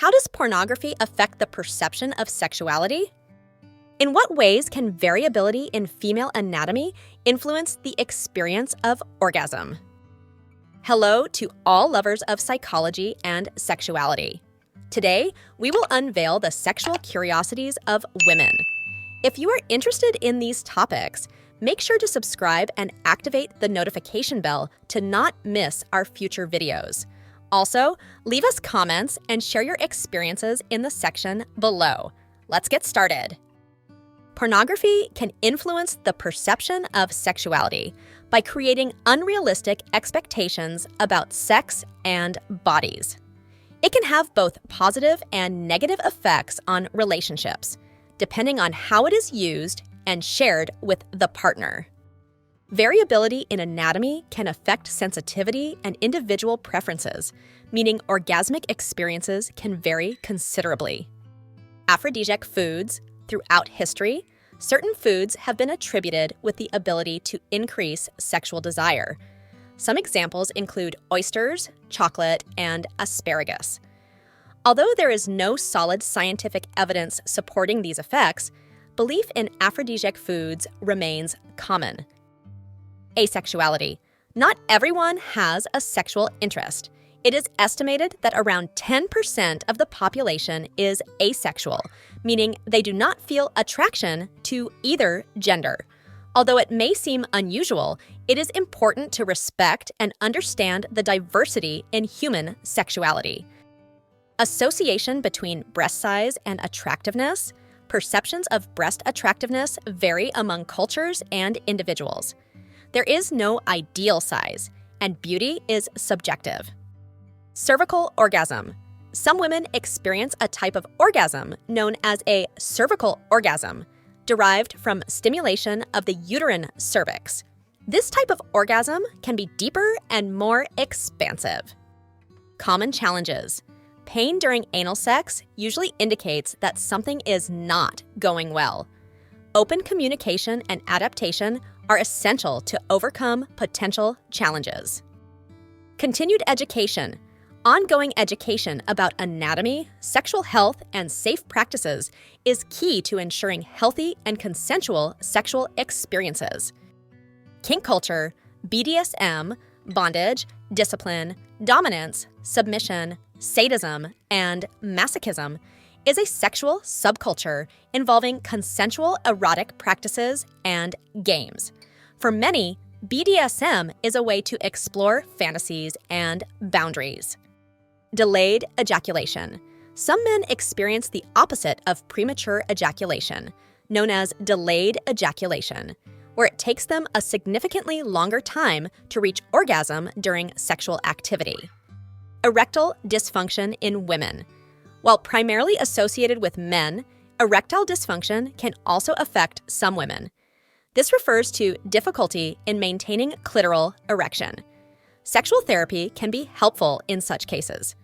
How does pornography affect the perception of sexuality? In what ways can variability in female anatomy influence the experience of orgasm? Hello to all lovers of psychology and sexuality. Today, we will unveil the sexual curiosities of women. If you are interested in these topics, make sure to subscribe and activate the notification bell to not miss our future videos. Also, leave us comments and share your experiences in the section below. Let's get started. Pornography can influence the perception of sexuality by creating unrealistic expectations about sex and bodies. It can have both positive and negative effects on relationships, depending on how it is used and shared with the partner. Variability in anatomy can affect sensitivity and individual preferences, meaning orgasmic experiences can vary considerably. Aphrodisiac foods. Throughout history, certain foods have been attributed with the ability to increase sexual desire. Some examples include oysters, chocolate, and asparagus. Although there is no solid scientific evidence supporting these effects, belief in aphrodisiac foods remains common. Asexuality. Not everyone has a sexual interest. It is estimated that around 10% of the population is asexual, meaning they do not feel attraction to either gender. Although it may seem unusual, it is important to respect and understand the diversity in human sexuality. Association between breast size and attractiveness. Perceptions of breast attractiveness vary among cultures and individuals. There is no ideal size, and beauty is subjective. Cervical orgasm. Some women experience a type of orgasm known as a cervical orgasm, derived from stimulation of the uterine cervix. This type of orgasm can be deeper and more expansive. Common challenges. Pain during anal sex usually indicates that something is not going well. Open communication and adaptation are essential to overcome potential challenges. Continued education. Ongoing education about anatomy, sexual health, and safe practices is key to ensuring healthy and consensual sexual experiences. Kink culture, BDSM, bondage, discipline, dominance, submission, sadism, and masochism is a sexual subculture involving consensual erotic practices and games. For many, BDSM is a way to explore fantasies and boundaries. Delayed ejaculation. Some men experience the opposite of premature ejaculation, known as delayed ejaculation, where it takes them a significantly longer time to reach orgasm during sexual activity. Erectile dysfunction in women. While primarily associated with men, erectile dysfunction can also affect some women. This refers to difficulty in maintaining clitoral erection. Sexual therapy can be helpful in such cases.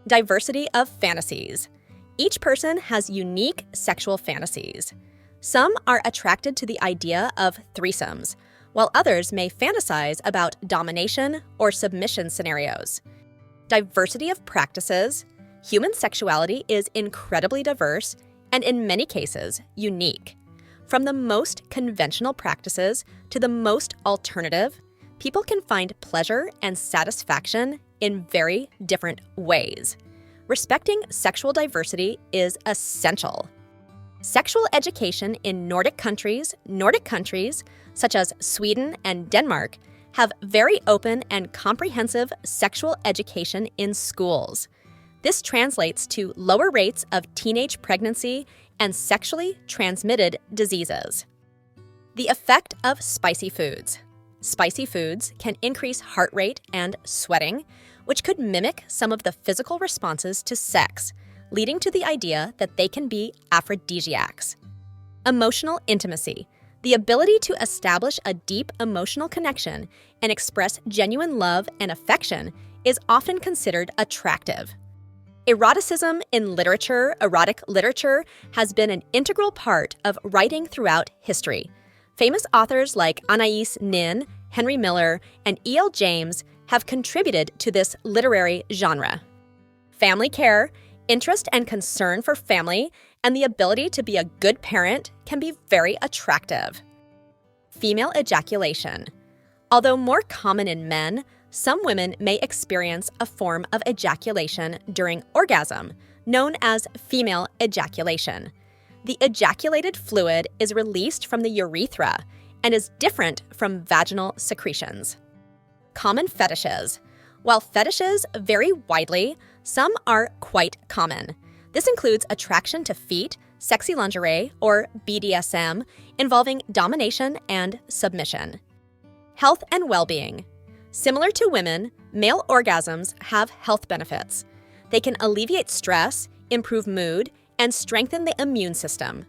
Diversity of fantasies. Each person has unique sexual fantasies. Some are attracted to the idea of threesomes, while others may fantasize about domination or submission scenarios. Diversity of practices. Human sexuality is incredibly diverse and, in many cases, unique. From the most conventional practices to the most alternative, people can find pleasure and satisfaction in very different ways. Respecting sexual diversity is essential. Sexual education in Nordic countries such as Sweden and Denmark, have very open and comprehensive sexual education in schools. This translates to lower rates of teenage pregnancy and sexually transmitted diseases. The effect of spicy foods. Spicy foods can increase heart rate and sweating, which could mimic some of the physical responses to sex, leading to the idea that they can be aphrodisiacs. Emotional intimacy. The ability to establish a deep emotional connection and express genuine love and affection is often considered attractive. Eroticism in literature, erotic literature, has been an integral part of writing throughout history. Famous authors like Anais Nin, Henry Miller, and E.L. James have contributed to this literary genre. Family care. Interest and concern for family and the ability to be a good parent can be very attractive. Female ejaculation. Although more common in men, some women may experience a form of ejaculation during orgasm, known as female ejaculation. The ejaculated fluid is released from the urethra and is different from vaginal secretions. Common fetishes. While fetishes vary widely, some are quite common. This includes attraction to feet, sexy lingerie, or BDSM, involving domination and submission. Health and well-being. Similar to women, male orgasms have health benefits. They can alleviate stress, improve mood, and strengthen the immune system.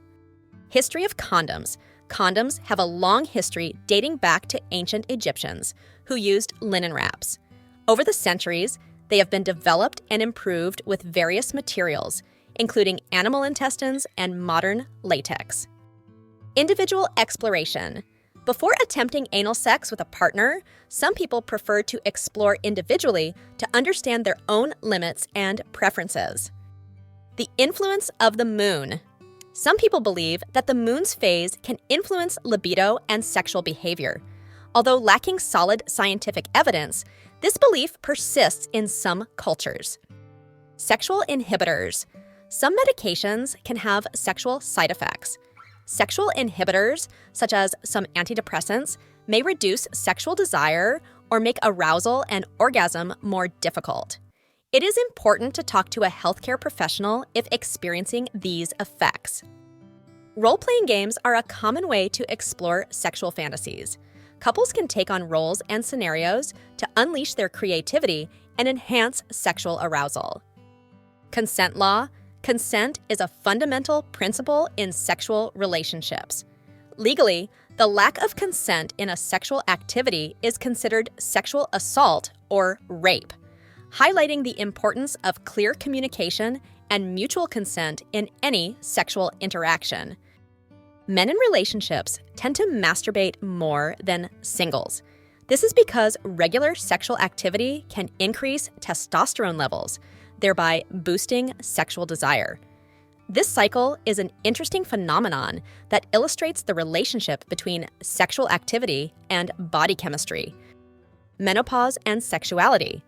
History of condoms. Condoms have a long history dating back to ancient Egyptians, who used linen wraps. Over the centuries, they have been developed and improved with various materials, including animal intestines and modern latex. Individual exploration. Before attempting anal sex with a partner, some people prefer to explore individually to understand their own limits and preferences. The influence of the moon. Some people believe that the moon's phase can influence libido and sexual behavior. Although lacking solid scientific evidence, this belief persists in some cultures. Sexual inhibitors. Some medications can have sexual side effects. Sexual inhibitors, such as some antidepressants, may reduce sexual desire or make arousal and orgasm more difficult. It is important to talk to a healthcare professional if experiencing these effects. Role-playing games are a common way to explore sexual fantasies. Couples can take on roles and scenarios to unleash their creativity and enhance sexual arousal. Consent law. Consent is a fundamental principle in sexual relationships. Legally, the lack of consent in a sexual activity is considered sexual assault or rape, highlighting the importance of clear communication and mutual consent in any sexual interaction. Men in relationships tend to masturbate more than singles. This is because regular sexual activity can increase testosterone levels, thereby boosting sexual desire. This cycle is an interesting phenomenon that illustrates the relationship between sexual activity and body chemistry. Menopause and sexuality.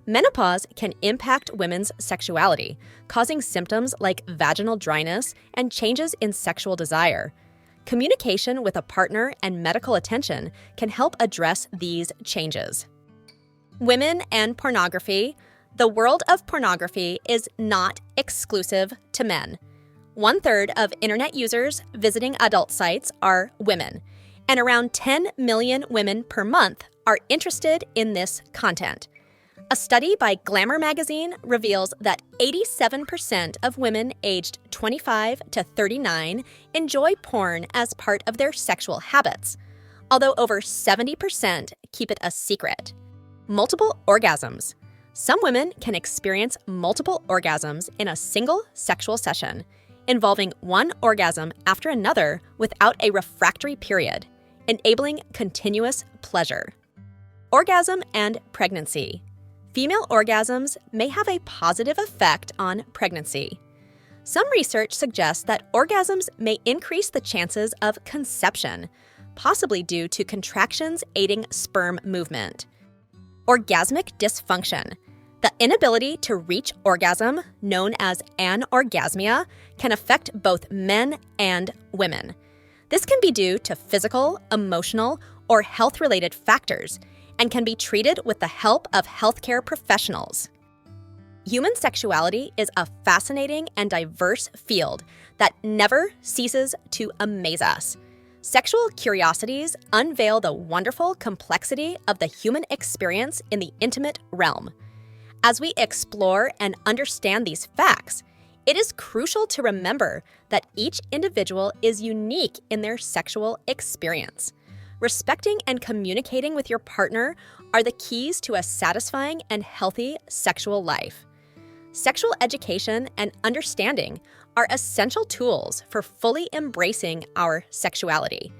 Menopause can impact women's sexuality, causing symptoms like vaginal dryness and changes in sexual desire. Communication with a partner and medical attention can help address these changes. Women and pornography. The world of pornography is not exclusive to men. 1/3 of internet users visiting adult sites are women, and around 10 million women per month are interested in this content. A study by Glamour magazine reveals that 87% of women aged 25 to 39 enjoy porn as part of their sexual habits, although over 70% keep it a secret. Multiple orgasms. Some women can experience multiple orgasms in a single sexual session, involving one orgasm after another without a refractory period, enabling continuous pleasure. Orgasm and pregnancy. Female orgasms may have a positive effect on pregnancy. Some research suggests that orgasms may increase the chances of conception, possibly due to contractions aiding sperm movement. Orgasmic dysfunction. The inability to reach orgasm, known as anorgasmia, can affect both men and women. This can be due to physical, emotional, or health-related factors, and can be treated with the help of healthcare professionals. Human sexuality is a fascinating and diverse field that never ceases to amaze us. Sexual curiosities unveil the wonderful complexity of the human experience in the intimate realm. As we explore and understand these facts, it is crucial to remember that each individual is unique in their sexual experience. Respecting and communicating with your partner are the keys to a satisfying and healthy sexual life. Sexual education and understanding are essential tools for fully embracing our sexuality.